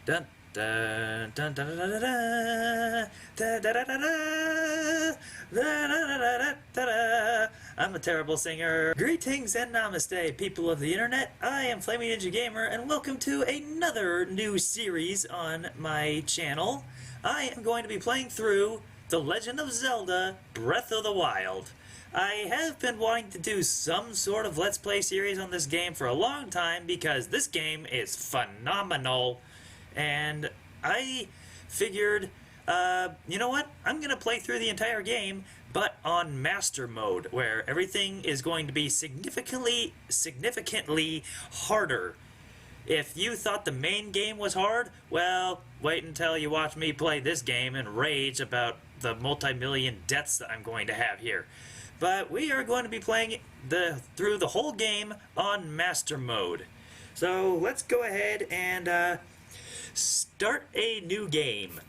Dun dun dun dun dun dun dun dun dun dun. I'm a terrible singer. Greetings and namaste, people of the internet. I am FlamingNinjaGamer, and welcome to another new series on my channel. I am going to be playing through The Legend of Zelda: Breath of the Wild. I have been wanting to do some sort of Let's Play series on this game for a long time because this game is phenomenal. And I figured, you know what? I'm going to play through the entire game, but on Master Mode, where everything is going to be significantly harder. If you thought the main game was hard, well, wait until you watch me play this game and rage about the multi-million deaths that I'm going to have here. But we are going to be playing through the whole game on Master Mode. So let's go ahead and start a new game.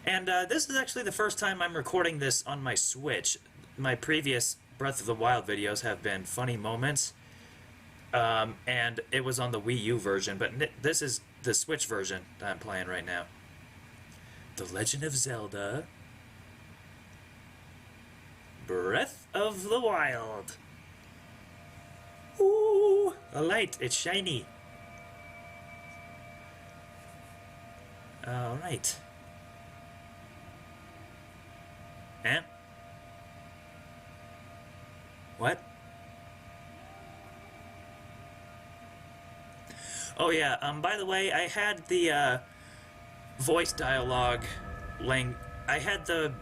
And this is actually the first time I'm recording this on my Switch. My previous Breath of the Wild videos have been funny moments. And it was on the Wii U version, but this is the Switch version that I'm playing right now. The Legend of Zelda: Breath of the Wild. Ooh, a light, it's shiny. Alright. And? What? Oh yeah, by the way, I had the, voice dialogue I had the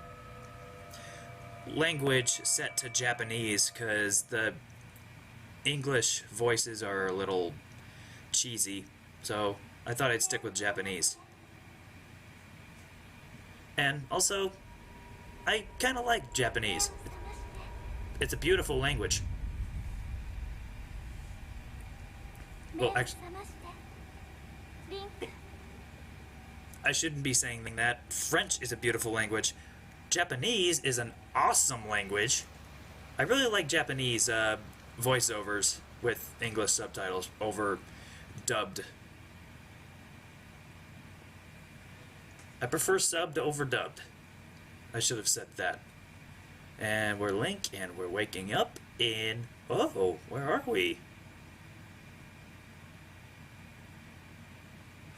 language set to Japanese, because the English voices are a little cheesy, so I thought I'd stick with Japanese. And also, I kinda like Japanese. It's a beautiful language. Well, actually, I shouldn't be saying that. French is a beautiful language. Japanese is an awesome language. I really like Japanese voiceovers with English subtitles over dubbed. I prefer subbed to overdubbed. I should have said that. And we're Link, and we're waking up in... Oh, where are we?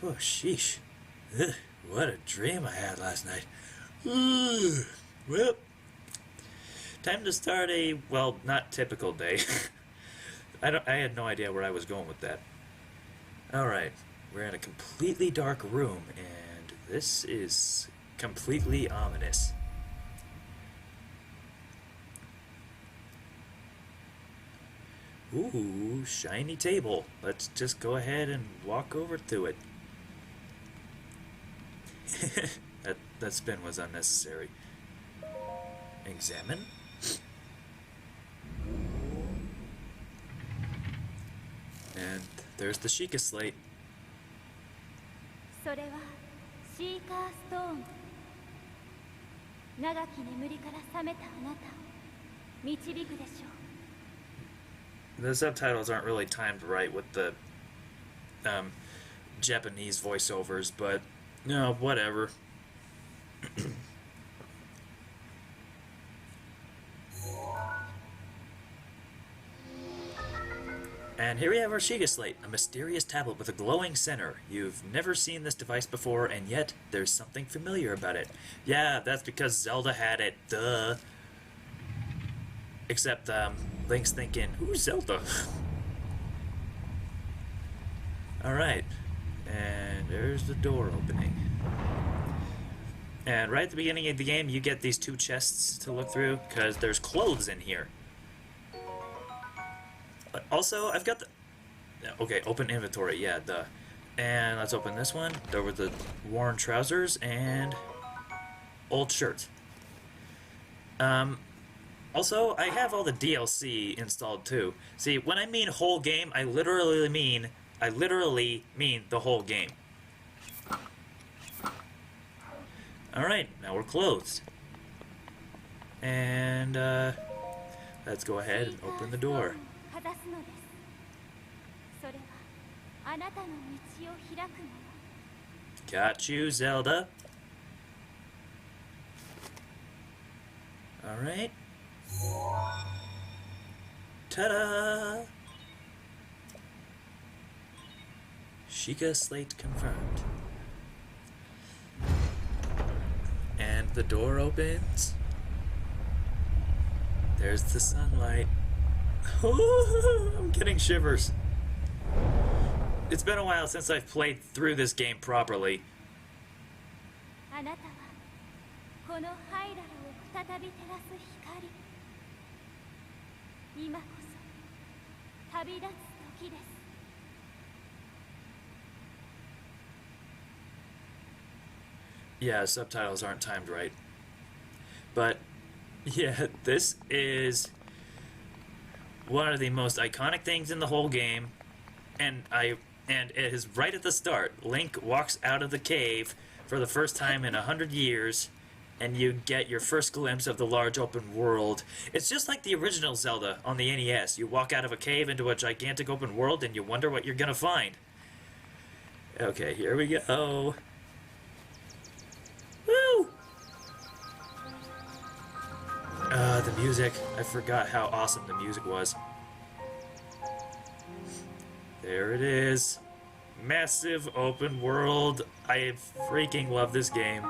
Oh, sheesh. Ugh, what a dream I had last night. Ugh. Well, time to start a, well, not typical day. I had no idea where I was going with that. Alright, we're in a completely dark room, and this is completely ominous. Ooh, shiny table. Let's just go ahead and walk over to it. that spin was unnecessary. Examine. And there's the Sheikah Slate. The subtitles aren't really timed right with the Japanese voiceovers, but no, whatever. And here we have our Sheikah Slate, a mysterious tablet with a glowing center. You've never seen this device before, and yet there's something familiar about it. Yeah, that's because Zelda had it, duh. Except, Link's thinking, who's Zelda? Alright, and there's the door opening. And right at the beginning of the game, you get these two chests to look through, because there's clothes in here. Also, I've got the... Okay, open inventory, yeah, duh. And let's open this one. There were the worn trousers and old shirt. Also, I have all the DLC installed too. See, when I mean whole game, I literally mean the whole game. Alright, now we're clothed. And, let's go ahead and open the door. Got you, Zelda. Alright. Ta-da! Sheikah slate confirmed. And the door opens. There's the sunlight. I'm getting shivers. It's been a while since I've played through this game properly. Yeah, subtitles aren't timed right. But, yeah, this is one of the most iconic things in the whole game. And it is right at the start. Link walks out of the cave for the first time in 100 years, and you get your first glimpse of the large open world. It's just like the original Zelda on the NES. You walk out of a cave into a gigantic open world, and you wonder what you're gonna find. Okay, here we go. Woo! The music. I forgot how awesome the music was. There it is. Massive open world. I freaking love this game.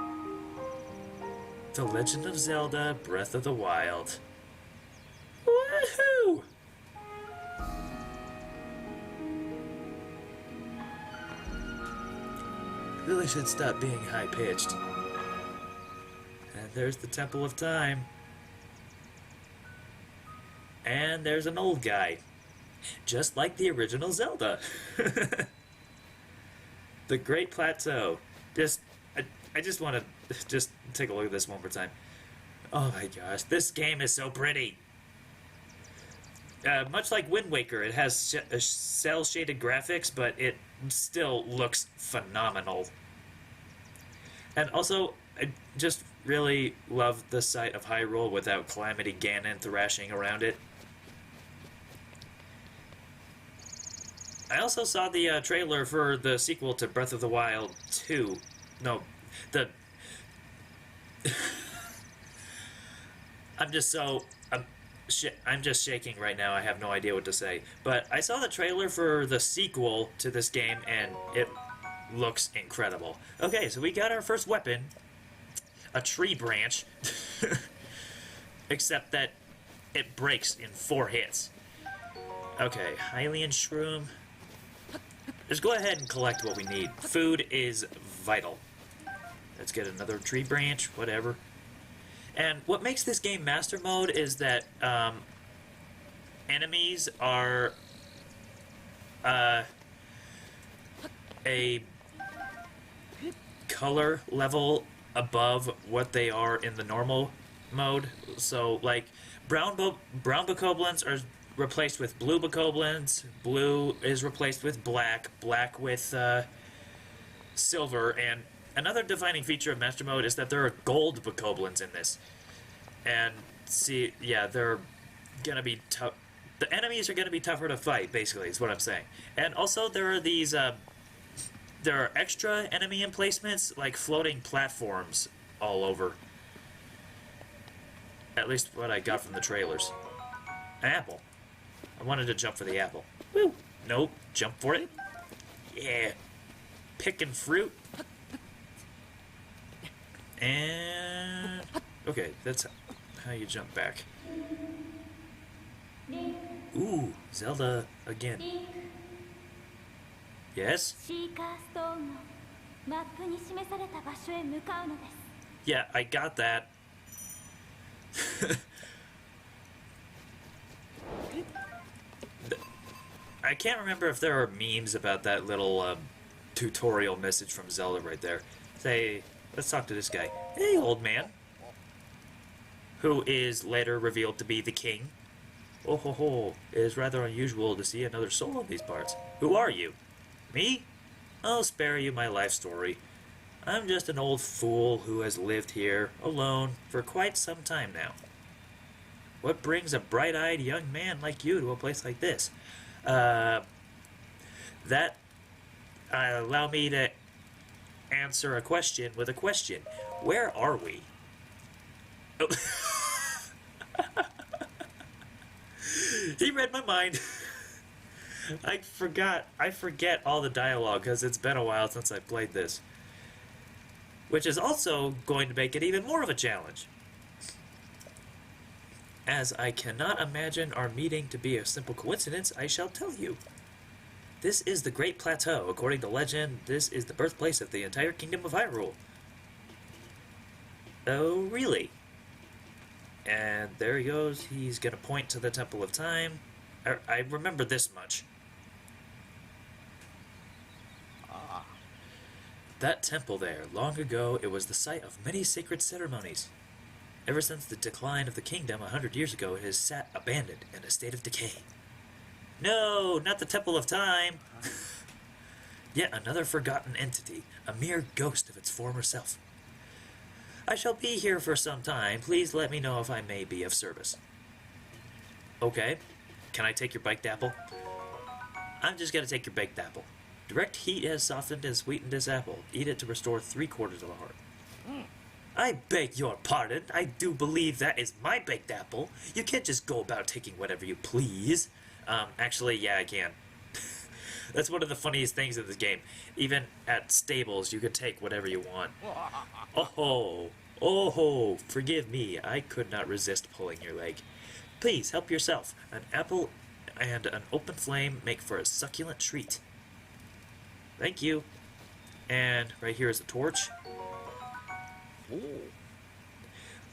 The Legend of Zelda Breath of the Wild. Woohoo! Really should stop being high-pitched. And there's the Temple of Time. And there's an old guy. Just like the original Zelda. The Great Plateau. I just want to just take a look at this one more time. Oh my gosh, this game is so pretty. Much like Wind Waker, it has cel-shaded graphics, but it still looks phenomenal. And also, I just really love the sight of Hyrule without Calamity Ganon thrashing around it. I also saw the trailer for the sequel to Breath of the Wild 2. No, the... I'm just shaking right now. I have no idea what to say. But I saw the trailer for the sequel to this game, and it looks incredible. Okay, so we got our first weapon. A tree branch. Except that it breaks in 4 hits. Okay, Hylian Shroom. Just go ahead and collect what we need. Food is vital. Let's get another tree branch, whatever. And what makes this game Master Mode is that enemies are a color level above what they are in the normal mode. So, like, brown bokoblins are replaced with blue bokoblins, blue is replaced with black, black with silver, and another defining feature of Master Mode is that there are gold bokoblins in this. And see, yeah, they're gonna be tough. The enemies are gonna be tougher to fight, basically, is what I'm saying. And also there are these there are extra enemy emplacements, like floating platforms all over. At least what I got from the trailers. An apple. I wanted to jump for the apple. Woo! Nope. Jump for it. Yeah. Picking fruit. And... okay, that's how you jump back. Ooh, Zelda again. Yes? Yeah, I got that. I can't remember if there are memes about that little tutorial message from Zelda right there. Say, let's talk to this guy. Hey, old man. Who is later revealed to be the king. Oh ho ho, it is rather unusual to see another soul in these parts. Who are you? Me? I'll spare you my life story. I'm just an old fool who has lived here, alone, for quite some time now. What brings a bright-eyed young man like you to a place like this? Allow me to answer a question with a question. Where are we? Oh. He read my mind. I forget all the dialogue because it's been a while since I played this. Which is also going to make it even more of a challenge. As I cannot imagine our meeting to be a simple coincidence, I shall tell you. This is the Great Plateau. According to legend, this is the birthplace of the entire Kingdom of Hyrule. Oh, really? And there he goes. He's going to point to the Temple of Time. I remember this much. That temple there, long ago, it was the site of many sacred ceremonies. Ever since the decline of the kingdom 100 years ago, it has sat abandoned in a state of decay. No, not the Temple of Time! Yet another forgotten entity, a mere ghost of its former self. I shall be here for some time. Please let me know if I may be of service. Okay. Can I take your baked apple? I'm just gonna take your baked apple. Direct heat has softened and sweetened this apple. Eat it to restore 3/4 of a heart. I beg your pardon. I do believe that is my baked apple. You can't just go about taking whatever you please. Actually, yeah, I can. That's one of the funniest things in this game. Even at stables, you can take whatever you want. Oh, forgive me. I could not resist pulling your leg. Please, help yourself. An apple and an open flame make for a succulent treat. Thank you. And right here is a torch.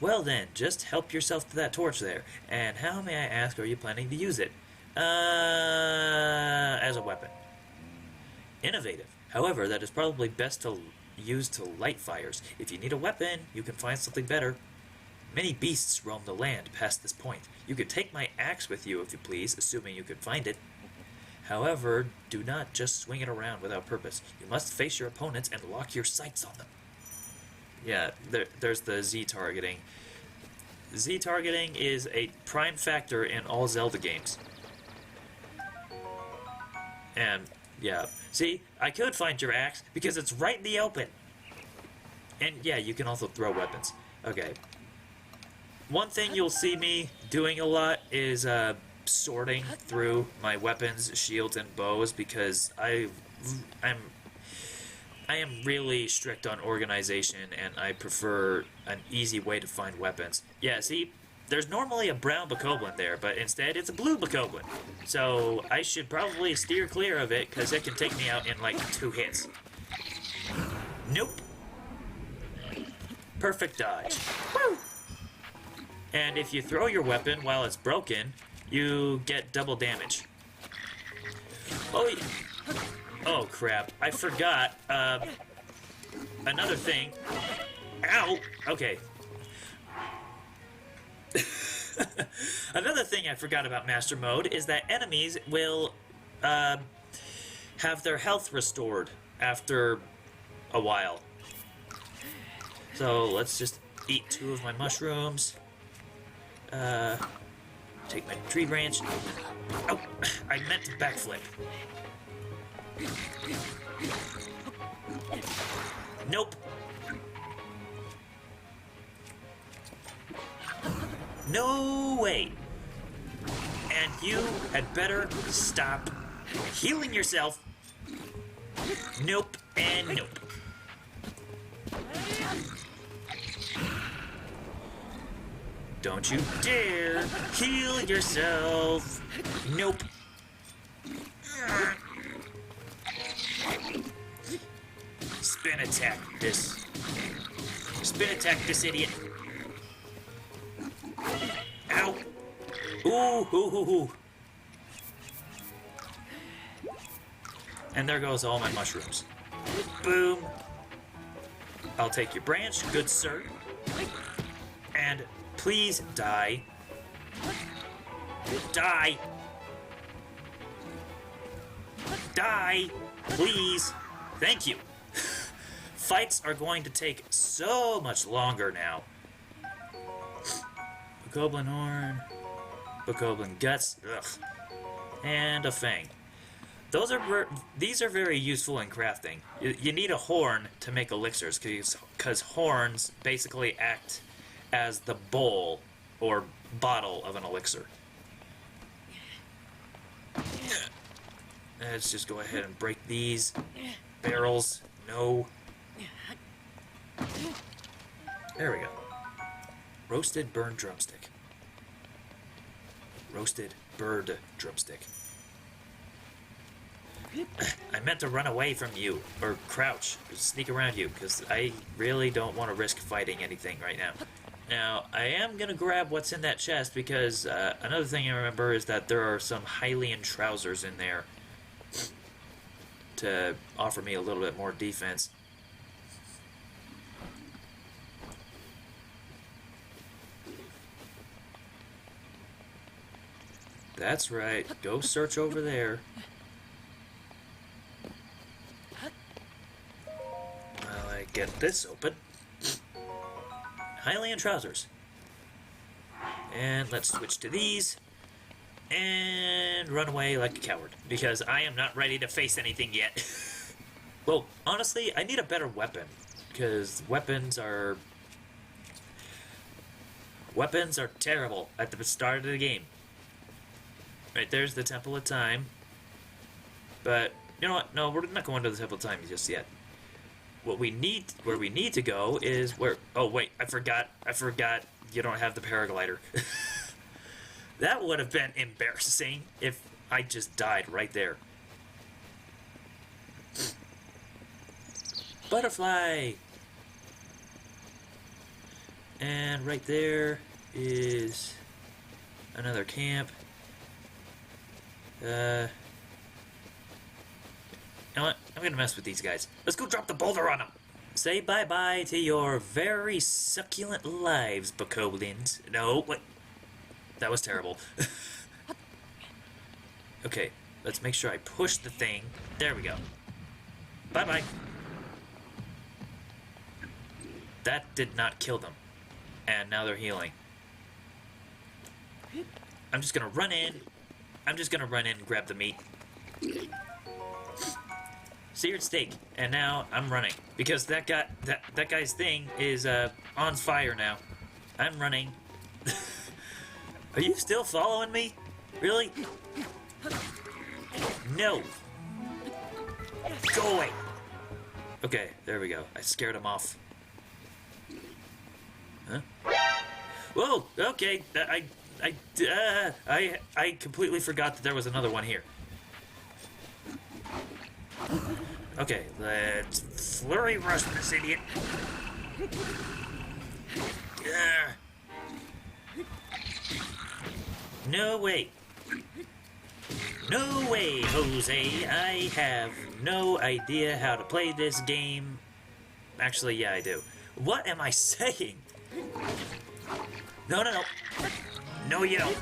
Well then, just help yourself to that torch there. And how, may I ask, are you planning to use it? As a weapon. Innovative. However, that is probably best to use to light fires. If you need a weapon, you can find something better. Many beasts roam the land past this point. You could take my axe with you if you please, assuming you can find it. However, do not just swing it around without purpose. You must face your opponents and lock your sights on them. Yeah, there's the Z-targeting. Z-targeting is a prime factor in all Zelda games. And, yeah. See, I could find your axe because it's right in the open. And, yeah, you can also throw weapons. Okay. One thing you'll see me doing a lot is, sorting through my weapons, shields, and bows because I am really strict on organization, and I prefer an easy way to find weapons. Yeah, see, there's normally a brown bokoblin there, but instead it's a blue bokoblin. So I should probably steer clear of it, because it can take me out in like 2 hits. Nope. Perfect dodge. Woo! And if you throw your weapon while it's broken, you get double damage. Oh, yeah. Oh crap, I forgot, another thing. Ow! Okay. Another thing I forgot about Master Mode is that enemies will, have their health restored after a while. So, let's just eat 2 of my mushrooms. Take my tree branch. Oh, I meant to backflip. Nope. No way. And you had better stop healing yourself. Nope and nope. Don't you dare heal yourself. Nope. Spin attack this. Spin attack this idiot. Ow. Ooh. And there goes all my mushrooms. Boom. I'll take your branch, good sir. And please die. Die. Die. Please. Thank you. Fights are going to take so much longer now. Bokoblin horn. Bokoblin guts. Ugh. And a fang. These are very useful in crafting. You need a horn to make elixirs because horns basically act as the bowl or bottle of an elixir. Let's just go ahead and break these barrels. No. There we go. Roasted burned drumstick. Roasted bird drumstick. I meant to run away from you, or crouch, or sneak around you, because I really don't want to risk fighting anything right now. Now, I am going to grab what's in that chest, because another thing I remember is that there are some Hylian trousers in there to offer me a little bit more defense. That's right, go search over there. Get this open. Hylian trousers. And let's switch to these. And run away like a coward. Because I am not ready to face anything yet. Well, honestly, I need a better weapon. Because weapons are terrible at the start of the game. Right, there's the Temple of Time. But, you know what? No, we're not going to the Temple of Time just yet. Where we need to go is where... Oh, wait, I forgot you don't have the paraglider. That would have been embarrassing if I just died right there. Butterfly! And right there is another camp. You know what? I'm gonna mess with these guys. Let's go drop the boulder on them. Say bye-bye to your very succulent lives, Bokolins. No, what? That was terrible. Okay, let's make sure I push the thing. There we go. Bye-bye. That did not kill them. And now they're healing. I'm just gonna run in. And grab the meat. Seared steak, and now I'm running because that guy's thing is on fire now. I'm running. Are you still following me? Really? No. Go away. Okay, there we go. I scared him off. Huh? Whoa. Okay. I completely forgot that there was another one here. Okay, let's flurry rush this idiot. No way. No way, Jose. I have no idea how to play this game. Actually, yeah, I do. What am I saying? No, no, no. No, you don't.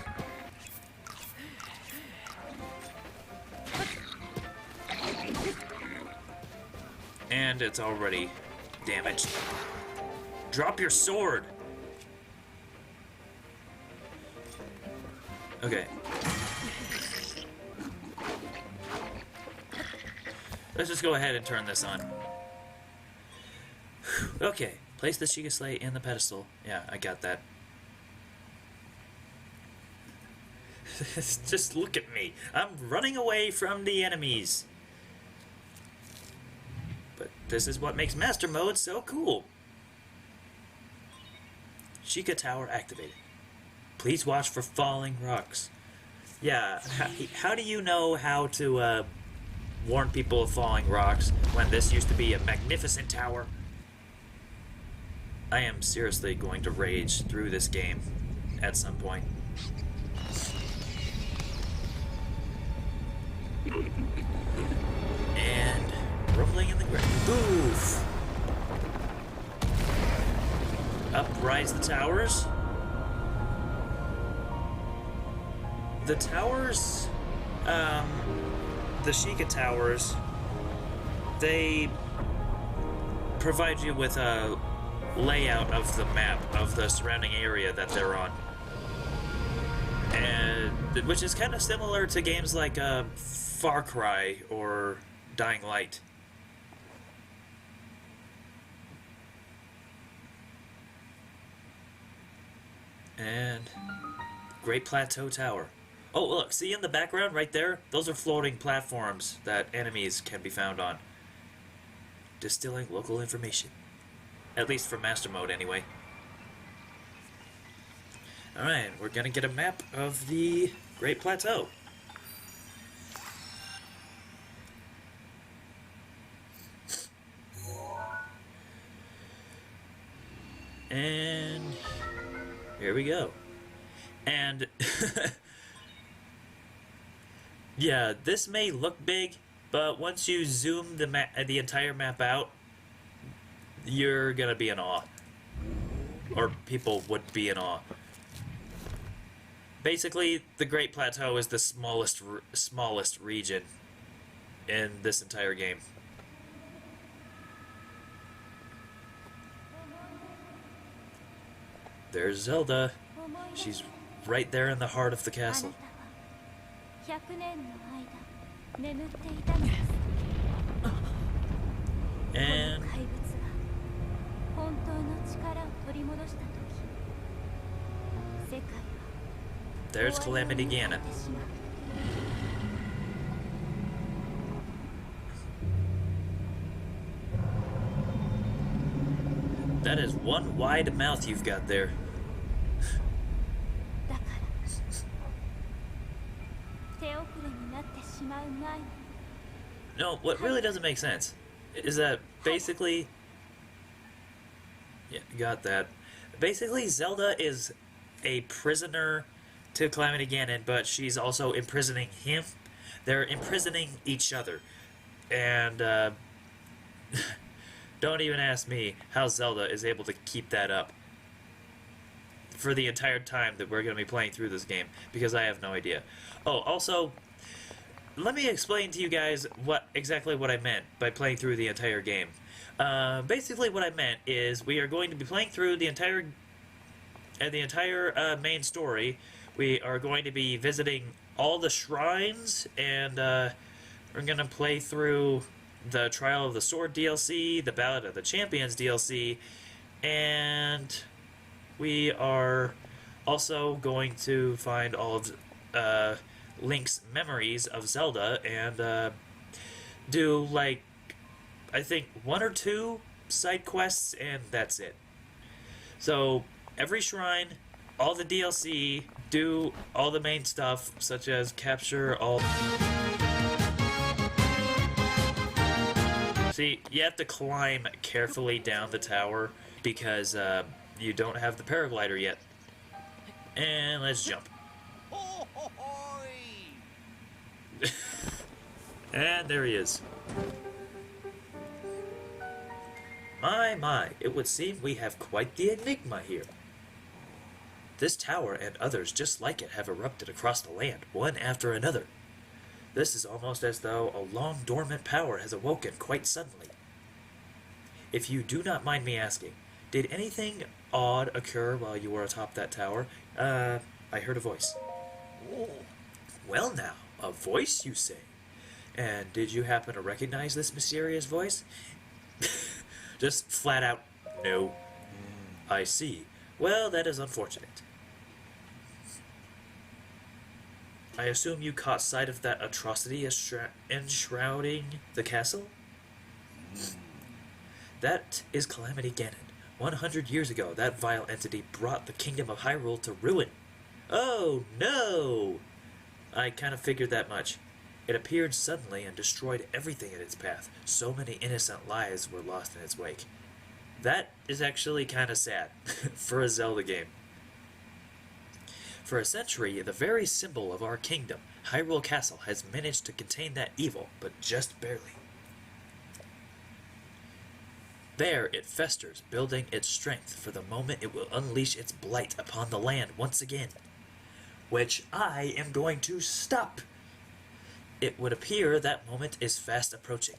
And it's already damaged. Drop your sword! Okay. Let's just go ahead and turn this on. Okay. Place the Sheikah Slate in the pedestal. Yeah, I got that. Just look at me. I'm running away from the enemies. But this is what makes Master Mode so cool. Sheikah Tower activated. Please watch for falling rocks. Yeah, how do you know how to warn people of falling rocks when this used to be a magnificent tower? I am seriously going to rage through this game at some point. And rumbling in the ground. Boof! Up rise the towers. The towers, the Sheikah Towers, they provide you with a layout of the map of the surrounding area that they're on. And which is kind of similar to games like Far Cry or Dying Light. And Great Plateau Tower. Oh, look, see in the background right there? Those are floating platforms that enemies can be found on. Distilling local information. At least for Master Mode, anyway. Alright, we're gonna get a map of the Great Plateau. And here we go. And yeah, this may look big, but once you zoom the entire map out, you're gonna be in awe. Or people would be in awe. Basically, the Great Plateau is the smallest region in this entire game. There's Zelda. She's right there in the heart of the castle. And there's Calamity Ganon. That is one wide mouth you've got there. No, what really doesn't make sense is that basically... Yeah, got that. Basically, Zelda is a prisoner to Calamity Ganon, but she's also imprisoning him. They're imprisoning each other. And, don't even ask me how Zelda is able to keep that up for the entire time that we're going to be playing through this game, because I have no idea. Oh, also, let me explain to you guys exactly what I meant by playing through the entire game. Basically what I meant is we are going to be playing through the entire main story. We are going to be visiting all the shrines, and we're going to play through the Trial of the Sword DLC, the Ballad of the Champions DLC, and we are also going to find all of Link's memories of Zelda and do, like, I think 1 or 2 side quests, and that's it. So every shrine, all the DLC, do all the main stuff, such as capture all... See, you have to climb carefully down the tower because you don't have the paraglider yet. And let's jump. And there he is. My, it would seem we have quite the enigma here. This tower and others just like it have erupted across the land, one after another. This is almost as though a long-dormant power has awoken quite suddenly. If you do not mind me asking, did anything odd occur while you were atop that tower? I heard a voice. Well now, a voice, you say? And did you happen to recognize this mysterious voice? Just flat out, no. I see. Well, that is unfortunate. I assume you caught sight of that atrocity enshrouding the castle? That is Calamity Ganon. 100 years ago, that vile entity brought the kingdom of Hyrule to ruin. Oh, no! I kind of figured that much. It appeared suddenly and destroyed everything in its path. So many innocent lives were lost in its wake. That is actually kind of sad for a Zelda game. For a century, the very symbol of our kingdom, Hyrule Castle, has managed to contain that evil, but just barely. There it festers, building its strength for the moment it will unleash its blight upon the land once again. Which I am going to stop. It would appear that moment is fast approaching.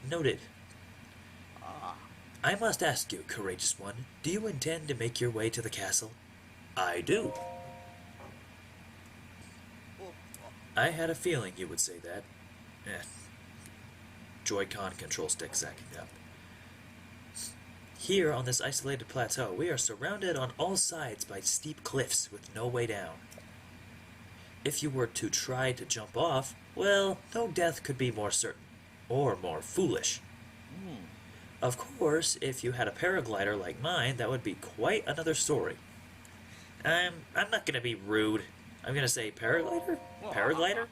Noted. I must ask you, courageous one, do you intend to make your way to the castle? I do. I had a feeling you would say that. Eh, Joy-Con control sticks acting up. Here on this isolated plateau, we are surrounded on all sides by steep cliffs with no way down. If you were to try to jump off, well, no death could be more certain, or more foolish. Of course, if you had a paraglider like mine, that would be quite another story. I'm not gonna be rude. I'm gonna say paraglider? Paraglider?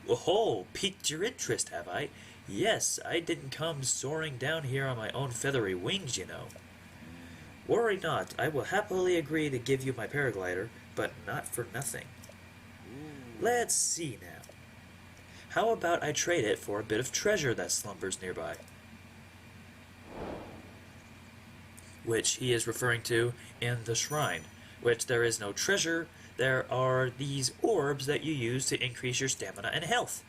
Oh, piqued your interest, have I? Yes, I didn't come soaring down here on my own feathery wings, you know. Worry not, I will happily agree to give you my paraglider, but not for nothing. Let's see now. How about I trade it for a bit of treasure that slumbers nearby? Which he is referring to in the shrine, which there is no treasure. There are these orbs that you use to increase your stamina and health.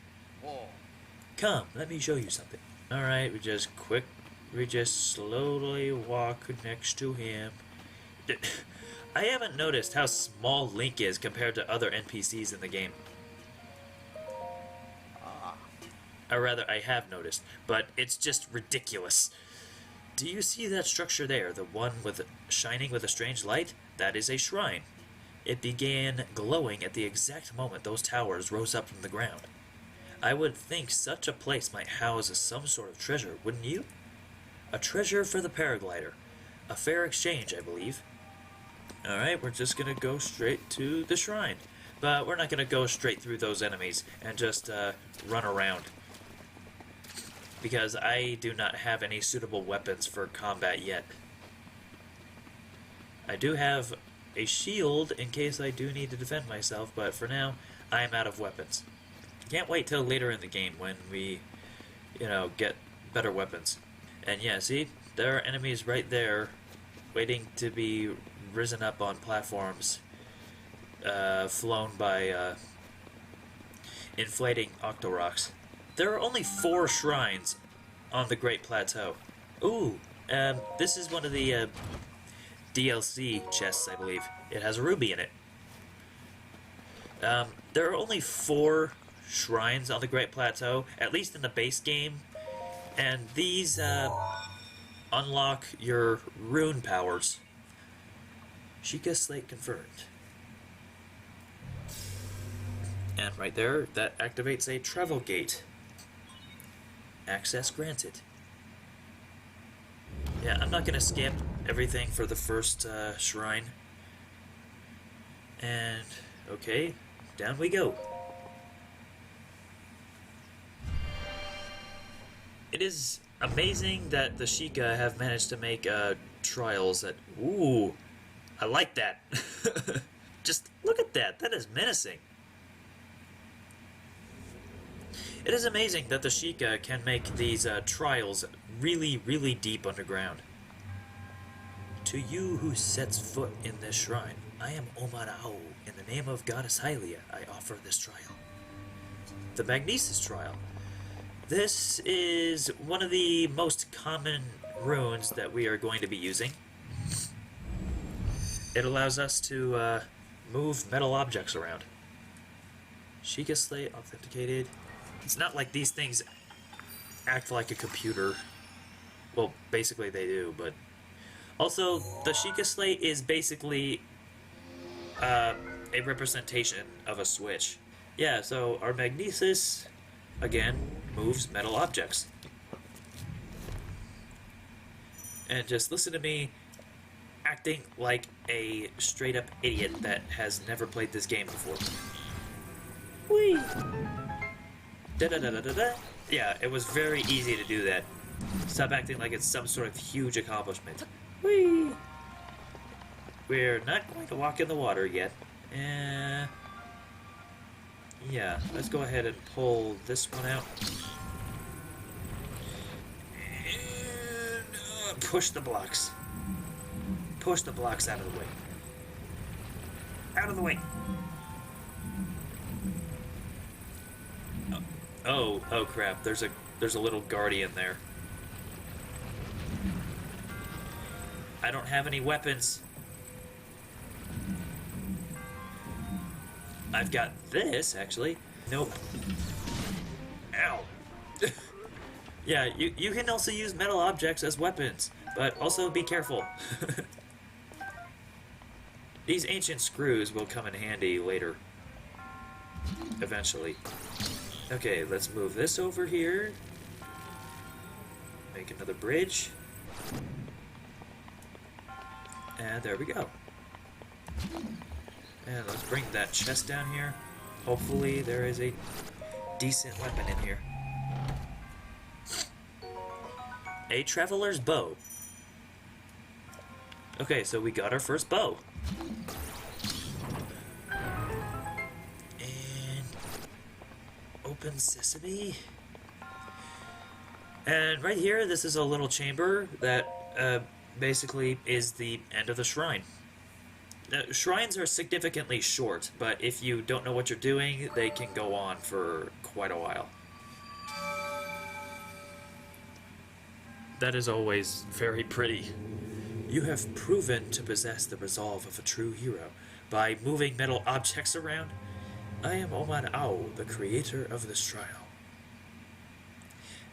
Come, let me show you something. Alright, we just slowly walk next to him. I haven't noticed how small Link is compared to other NPCs in the game. Or rather, I have noticed, but it's just ridiculous. Do you see that structure there, the one with shining with a strange light? That is a shrine. It began glowing at the exact moment those towers rose up from the ground. I would think such a place might house some sort of treasure, wouldn't you? A treasure for the paraglider. A fair exchange, I believe. Alright, we're just gonna go straight to the shrine. But we're not gonna go straight through those enemies and just run around. Because I do not have any suitable weapons for combat yet. I do have a shield in case I do need to defend myself, but for now, I am out of weapons. Can't wait till later in the game when we, get better weapons. And yeah, see, there are enemies right there waiting to be risen up on platforms, flown by inflating Octorocks. There are only 4 shrines on the Great Plateau. Ooh, this is one of the DLC chests, I believe. It has a ruby in it. There are only 4 shrines on the Great Plateau, at least in the base game, and these unlock your rune powers. Sheikah Slate confirmed. And right there, that activates a travel gate. Access granted. Yeah, I'm not gonna skip everything for the first shrine. And, okay, down we go. It is amazing that the Sheikah have managed to make trials that... Ooh, I like that. Just look at that. That is menacing. It is amazing that the Sheikah can make these trials really, really deep underground. To you who sets foot in this shrine, I am Omarao. In the name of Goddess Hylia, I offer this trial. The Magnesis trial. This is one of the most common runes that we are going to be using. It allows us to move metal objects around. Sheikah Slate authenticated. It's not like these things act like a computer. Well, basically they do, but... Also, the Sheikah Slate is basically a representation of a switch. Yeah, so our Magnesis, again, moves metal objects. And just listen to me acting like a straight-up idiot that has never played this game before. Whee! Da-da-da-da-da-da. Yeah, it was very easy to do that. Stop acting like it's some sort of huge accomplishment. Whee! We're not going to walk in the water yet. Yeah, let's go ahead and pull this one out. And push the blocks. Push the blocks out of the way. Out of the way. Oh crap, there's a little guardian there. I don't have any weapons. I've got this, actually. Nope. Ow. Yeah, you can also use metal objects as weapons, but also be careful. These ancient screws will come in handy later. Eventually. Okay, let's move this over here. Make another bridge. And there we go. And let's bring that chest down here. Hopefully there is a decent weapon in here. A traveler's bow. Okay, so we got our first bow. And open sesame. And right here, this is a little chamber that basically is the end of the shrine. Shrines are significantly short, but if you don't know what you're doing, they can go on for quite a while. That is always very pretty. You have proven to possess the resolve of a true hero by moving metal objects around. I am Oman Ao, the creator of this trial.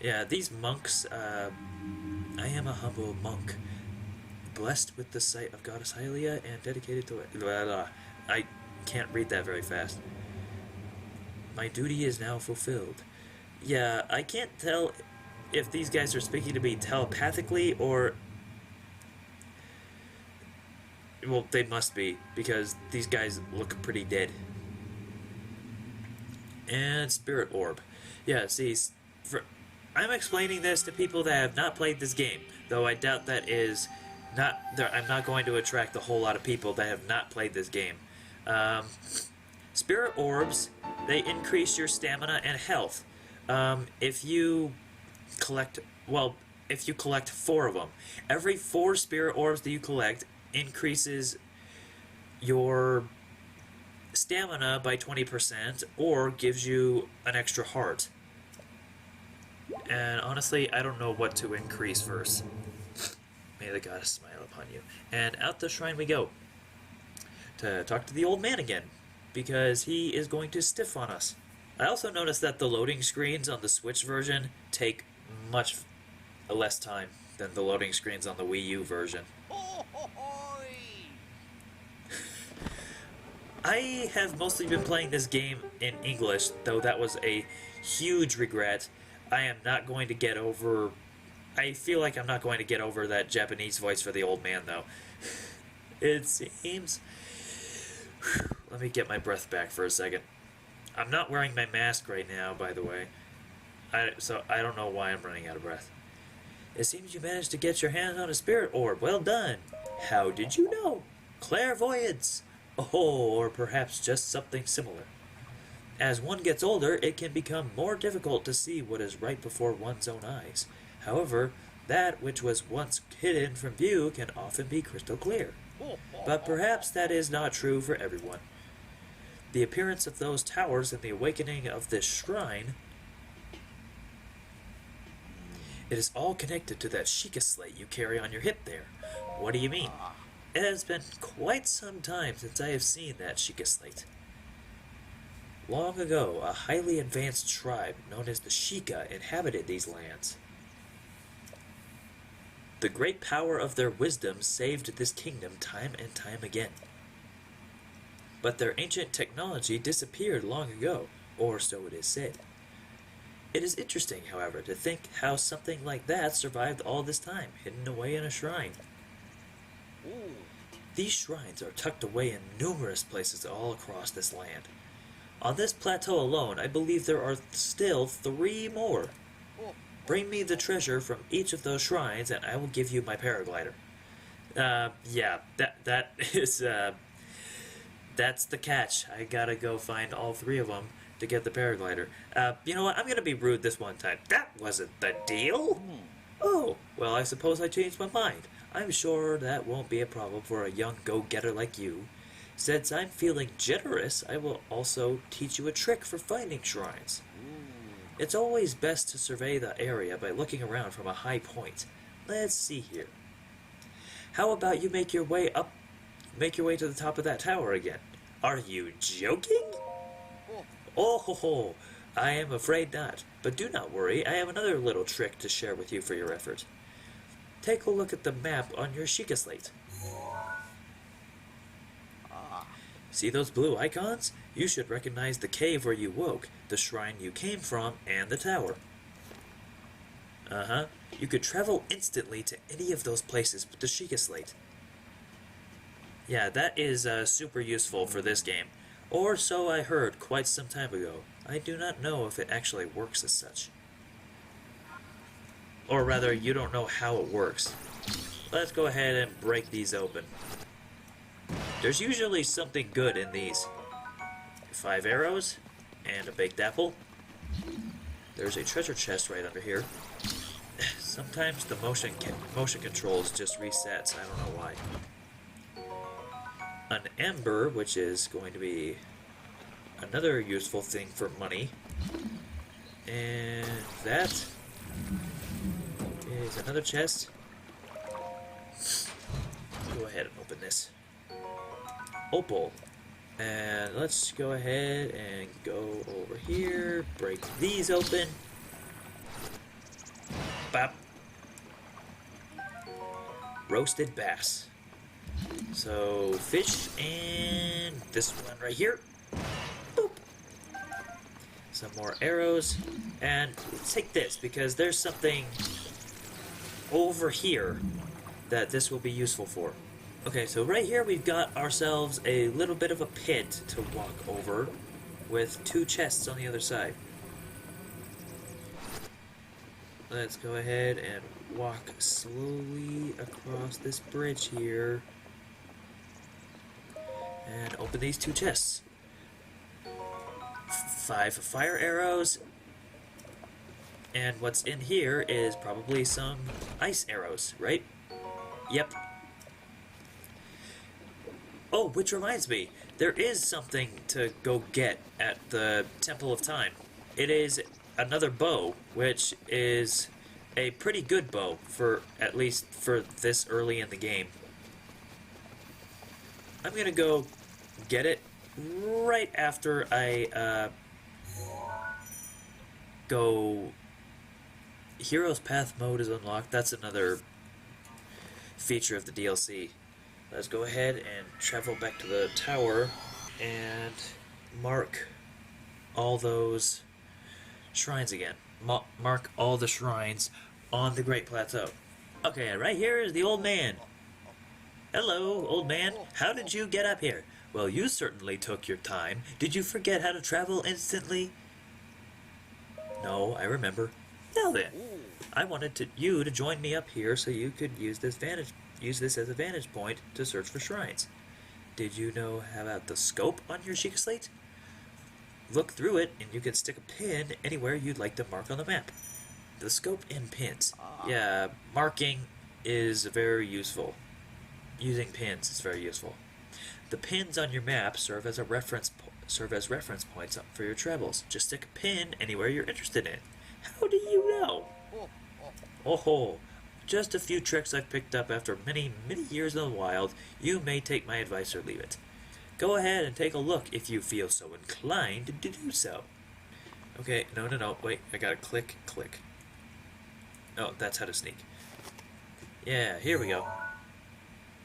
Yeah, these monks, I am a humble monk, blessed with the sight of Goddess Hylia and dedicated to it. Blah, blah. I can't read that very fast. My duty is now fulfilled. Yeah, I can't tell if these guys are speaking to me telepathically or... Well, they must be, because these guys look pretty dead. And Spirit Orb. Yeah, see, I'm explaining this to people that have not played this game, though I doubt that is not... I'm not going to attract a whole lot of people that have not played this game. Spirit Orbs, they increase your stamina and health. If you collect 4 of them, every 4 Spirit Orbs that you collect increases your stamina by 20% or gives you an extra heart. And honestly, I don't know what to increase first. May the goddess smile upon you. And out the shrine we go to talk to the old man again, because he is going to stiff on us. I also noticed that the loading screens on the Switch version take much less time than the loading screens on the Wii U version. I have mostly been playing this game in English, though that was a huge regret. I am not going to get over... I feel like I'm not going to get over that Japanese voice for the old man, though. It seems... Let me get my breath back for a second. I'm not wearing my mask right now, by the way. So I don't know why I'm running out of breath. It seems you managed to get your hands on a spirit orb. Well done. How did you know? Clairvoyance. Oh, or perhaps just something similar. As one gets older, it can become more difficult to see what is right before one's own eyes. However, that which was once hidden from view can often be crystal clear. But perhaps that is not true for everyone. The appearance of those towers and the awakening of this shrine... It is all connected to that Sheikah slate you carry on your hip there. What do you mean? It has been quite some time since I have seen that Sheikah slate. Long ago, a highly advanced tribe known as the Sheikah inhabited these lands. The great power of their wisdom saved this kingdom time and time again. But their ancient technology disappeared long ago, or so it is said. It is interesting, however, to think how something like that survived all this time, hidden away in a shrine. These shrines are tucked away in numerous places all across this land. On this plateau alone, I believe there are still 3 more. Bring me the treasure from each of those shrines, and I will give you my paraglider. Yeah, that is, that's the catch. I gotta go find all 3 of them to get the paraglider. You know what? I'm gonna be rude this one time. That wasn't the deal! Oh, well, I suppose I changed my mind. I'm sure that won't be a problem for a young go-getter like you. Since I'm feeling generous, I will also teach you a trick for finding shrines. It's always best to survey the area by looking around from a high point. Let's see here. How about you make your way to the top of that tower again? Are you joking? Oh ho ho! I am afraid not. But do not worry, I have another little trick to share with you for your effort. Take a look at the map on your Sheikah slate. See those blue icons? You should recognize the cave where you woke, the shrine you came from, and the tower. Uh-huh. You could travel instantly to any of those places with the Sheikah slate. Yeah, that is super useful for this game. Or so I heard quite some time ago. I do not know if it actually works as such. Or rather, you don't know how it works. Let's go ahead and break these open. There's usually something good in these. 5 arrows and a baked apple. There's a treasure chest right under here. Sometimes the motion controls just resets. I don't know why. An ember, which is going to be another useful thing for money. And that is another chest. Go ahead and open this. Opal. And let's go ahead and go over here, break these open. Bop. Roasted bass. So, fish and this one right here. Boop. Some more arrows. And let's take this because there's something over here that this will be useful for. Okay, so right here we've got ourselves a little bit of a pit to walk over with 2 chests on the other side. Let's go ahead and walk slowly across this bridge here and open these 2 chests. 5 fire arrows, and what's in here is probably some ice arrows, right? Yep. Oh, which reminds me, there is something to go get at the Temple of Time. It is another bow, which is a pretty good bow, for at least for this early in the game. I'm gonna go get it right after I go... Hero's Path mode is unlocked. That's another feature of the DLC. Let's go ahead and travel back to the tower and mark all those shrines again. Mark all the shrines on the Great Plateau. Okay, right here is the old man. Hello, old man. How did you get up here? Well, you certainly took your time. Did you forget how to travel instantly? No, I remember. Now then, I wanted you to join me up here so you could use this as a vantage point to search for shrines. Did you know about the scope on your Sheikah slate? Look through it and you can stick a pin anywhere you'd like to mark on the map. The scope and pins. Yeah, marking is very useful. Using pins is very useful. The pins on your map serve as reference points for your travels. Just stick a pin anywhere you're interested in. How do you know? Oh, just a few tricks I've picked up after many, many years in the wild. You may take my advice or leave it. Go ahead and take a look if you feel so inclined to do so. Okay, no, wait, I gotta click. Oh, that's how to sneak. Yeah, here we go.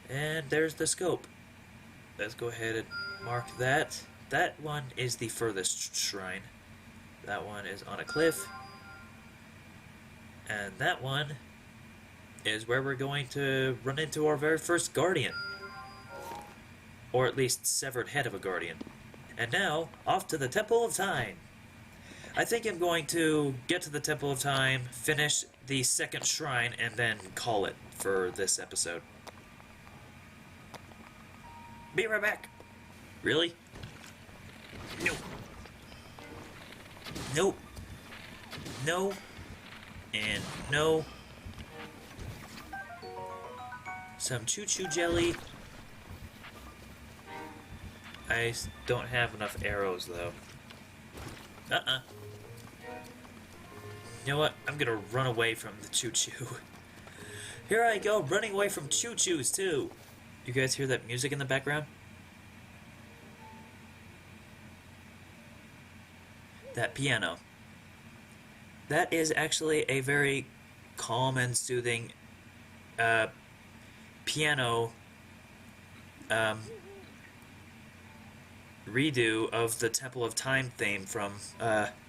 And there's the scope. Let's go ahead and mark that. That one is the furthest shrine. That one is on a cliff. And that one is where we're going to run into our very first guardian. Or at least severed head of a guardian. And now, off to the Temple of Time. I think I'm going to get to the Temple of Time, finish the second shrine, and then call it for this episode. Be right back. Really? Nope. Nope. No. And no. Some choo-choo jelly. I don't have enough arrows, though. You know what? I'm gonna run away from the choo-choo. Here I go, running away from choo-choos, too. You guys hear that music in the background? that piano. That is actually a very calm and soothing piano redo of the Temple of Time theme from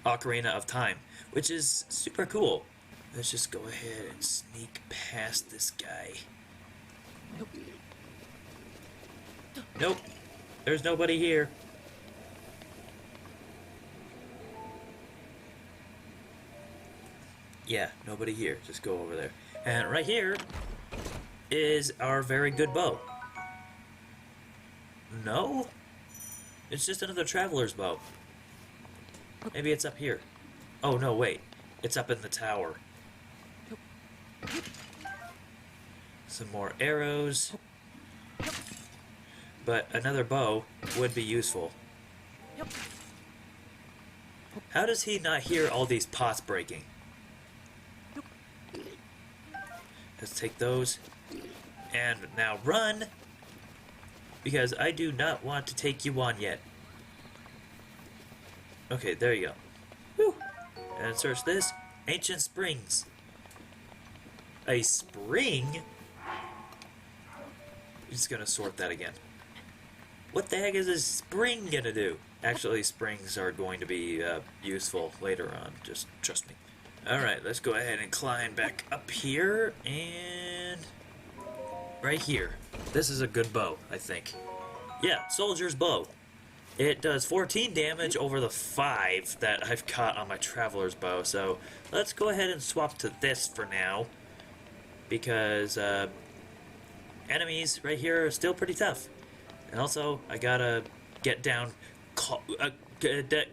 Ocarina of Time, which is super cool. Let's just go ahead and sneak past this guy. Nope, there's nobody here. Yeah, nobody here. Just go over there. And right here is our very good bow. No? It's just another traveler's bow. Maybe it's up here. Oh, no, wait. It's up in the tower. Some more arrows. But another bow would be useful. How does he not hear all these pots breaking? Let's take those. And now run! Because I do not want to take you on yet. Okay, there you go. Whew. And search this. Ancient springs. A spring? I'm just gonna sort that again. What the heck is a spring gonna do? Actually, springs are going to be useful later on. Just trust me. Alright, let's go ahead and climb back up here, and right here. This is a good bow, I think. Yeah, soldier's bow. It does 14 damage over the 5 that I've got on my traveler's bow, so let's go ahead and swap to this for now, because enemies right here are still pretty tough. And also, I gotta get down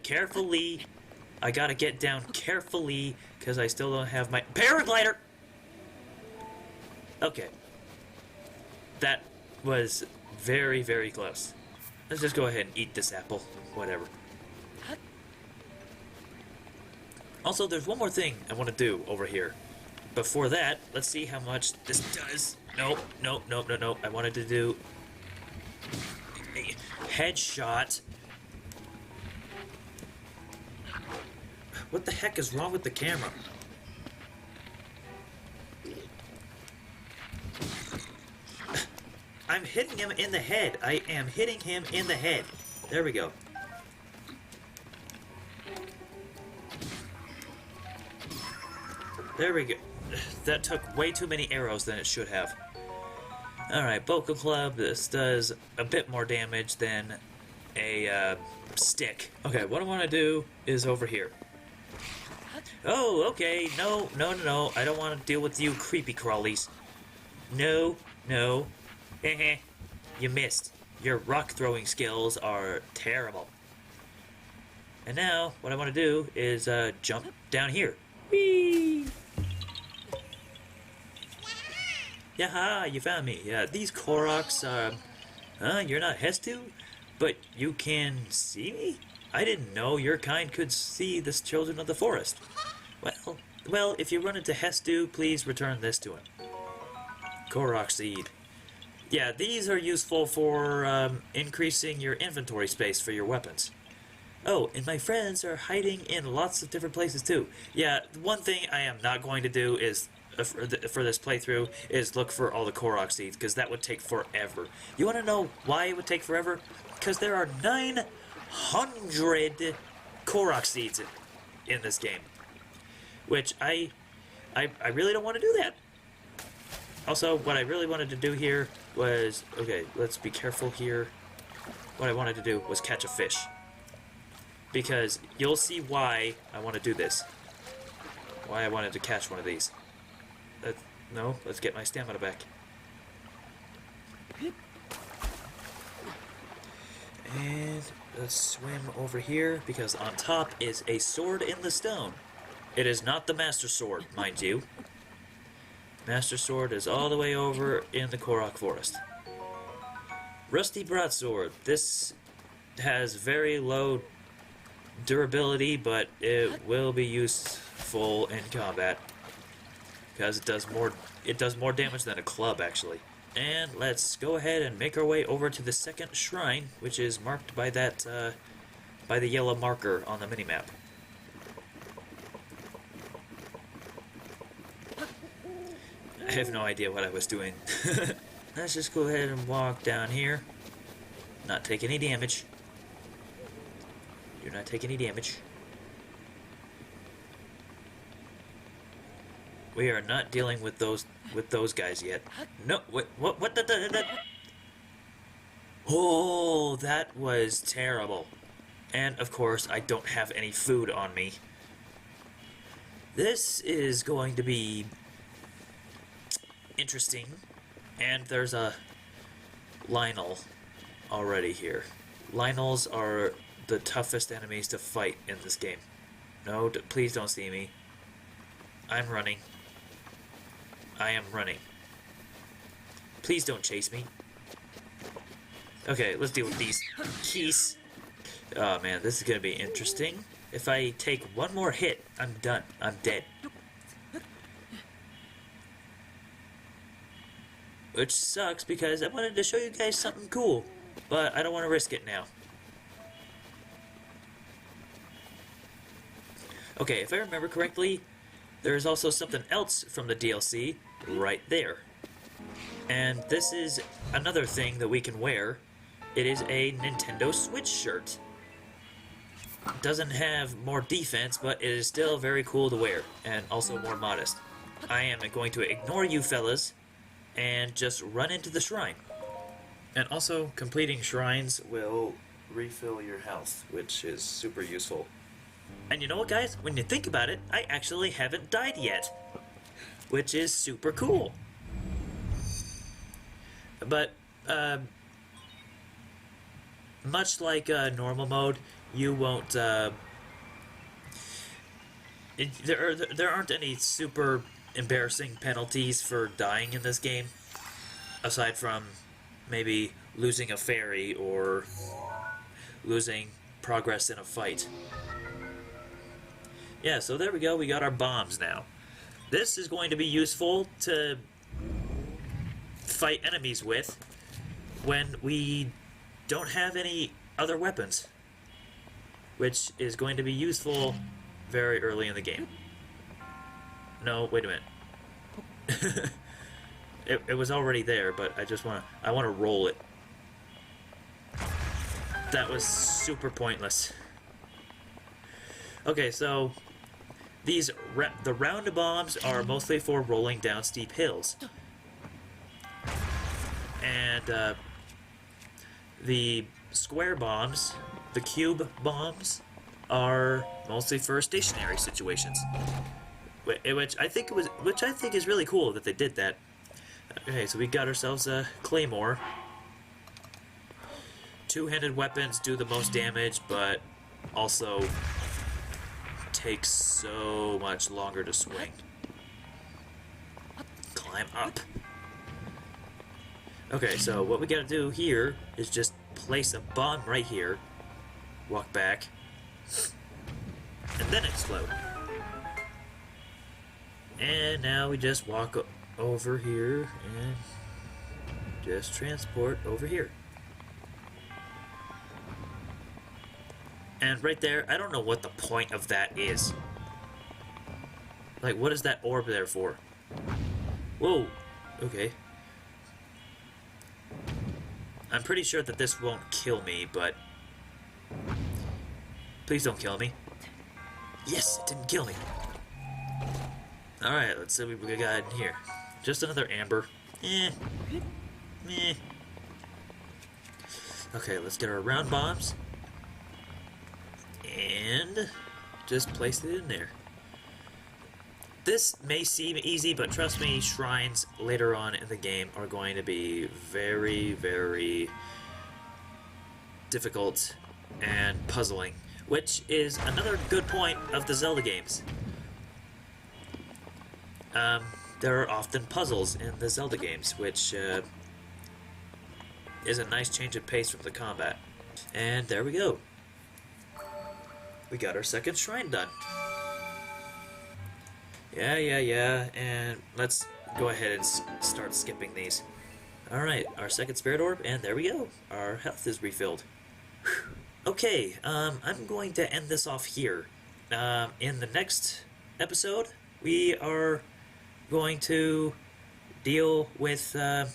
carefully. I gotta get down carefully, because I still don't have my paraglider! Okay. That was very, very close. Let's just go ahead and eat this apple. Whatever. Also, there's one more thing I want to do over here. Before that, let's see how much this does. Nope, nope, nope, nope, nope. I wanted to do a headshot. What the heck is wrong with the camera? I'm hitting him in the head. I am hitting him in the head. There we go. There we go. That took way too many arrows than it should have. Alright, Vocal Club. This does a bit more damage than a stick. Okay, what I want to do is over here. Oh, okay. No, no, no, no. I don't want to deal with you creepy crawlies. No, no. Heh. You missed. Your rock throwing skills are terrible. And now, what I want to do is jump down here. Whee! Yaha, you found me. Yeah, these Koroks, you're not Hestu, but you can see me? I didn't know your kind could see the children of the forest. Well, if you run into Hestu, please return this to him. Korok seed. Yeah, these are useful for increasing your inventory space for your weapons. Oh, and my friends are hiding in lots of different places too. Yeah, one thing I am not going to do is, for this playthrough, is look for all the Korok seeds, because that would take forever. You want to know why it would take forever? Because there are 900 Korok seeds in this game. Which I really don't want to do that. Also, what I really wanted to do here was... Okay, let's be careful here. What I wanted to do was catch a fish. Because you'll see why I want to do this. Why I wanted to catch one of these. No, let's get my stamina back. And let's swim over here, because on top is a sword in the stone. It is not the Master Sword, mind you. Master Sword is all the way over in the Korok Forest. Rusty Broadsword. This has very low durability, but it will be useful in combat. Because it does more damage than a club, actually. And let's go ahead and make our way over to the second shrine, which is marked by that by the yellow marker on the minimap. I have no idea what I was doing. Let's just go ahead and walk down here. Not take any damage. Do not take any damage. We are not dealing with those guys yet. No, what the Oh, that was terrible. And of course, I don't have any food on me. This is going to be interesting. And there's a Lionel already here. Lionels are the toughest enemies to fight in this game. No, please don't see me. I'm running. I am running. Please don't chase me. Okay, let's deal with these keys. Oh man, this is gonna be interesting. If I take one more hit, I'm done. I'm dead. Which sucks because I wanted to show you guys something cool, but I don't want to risk it now. Okay, if I remember correctly, there's also something else from the DLC right there. And this is another thing that we can wear. It is a Nintendo Switch shirt. It doesn't have more defense, but it is still very cool to wear, and also more modest. I am going to ignore you fellas, and just run into the shrine. And also, completing shrines will refill your health, which is super useful. And you know what, guys? When you think about it, I actually haven't died yet, which is super cool. But, much like normal mode, you won't, there aren't any super embarrassing penalties for dying in this game, aside from maybe losing a fairy or losing progress in a fight. Yeah, so there we go, we got our bombs now. This is going to be useful to fight enemies with when we don't have any other weapons, which is going to be useful very early in the game. No, wait a minute. It was already there, but I want to roll it. That was super pointless. Okay, so the round bombs are mostly for rolling down steep hills. And the square bombs, the cube bombs, are mostly for stationary situations. Which I think is really cool that they did that. Okay, so we got ourselves a claymore. Two-handed weapons do the most damage, but also takes so much longer to swing. Climb up. Okay, so what we gotta do here is just place a bomb right here, walk back, and then explode. And now we just walk over here and just transport over here. And right there, I don't know what the point of that is. Like, what is that orb there for? Whoa, okay. I'm pretty sure that this won't kill me, but please don't kill me. Yes, it didn't kill me. Alright, let's see what we got in here. Just another amber. Okay, let's get our round bombs. And just place it in there. This may seem easy, but trust me, shrines later on in the game are going to be very, very difficult and puzzling, which is another good point of the Zelda games. There are often puzzles in the Zelda games, which is a nice change of pace from the combat. And there we go. We got our second shrine done. Yeah, and let's go ahead and start skipping these. Alright, our second spirit orb, and there we go. Our health is refilled. Okay, I'm going to end this off here. In the next episode, we are going to deal with the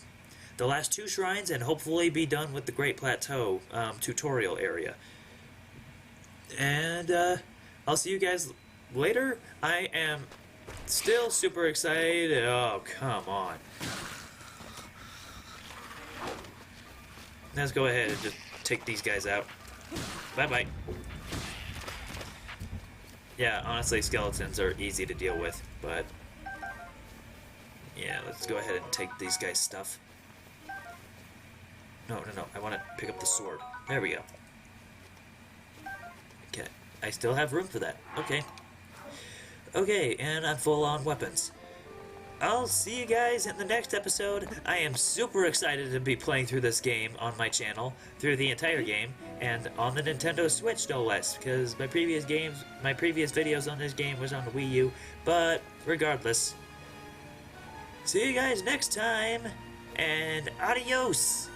last 2 shrines and hopefully be done with the Great Plateau tutorial area. And I'll see you guys later. I am still super excited. Oh, come on. Let's go ahead and just take these guys out. Bye-bye. Yeah, honestly, skeletons are easy to deal with, but... yeah, let's go ahead and take these guys' stuff. No, I want to pick up the sword. There we go. Okay, I still have room for that. Okay. Okay, and I'm full on weapons. I'll see you guys in the next episode. I am super excited to be playing through this game on my channel, through the entire game, and on the Nintendo Switch no less, because my previous videos on this game was on the Wii U, but regardless. See you guys next time, and adios!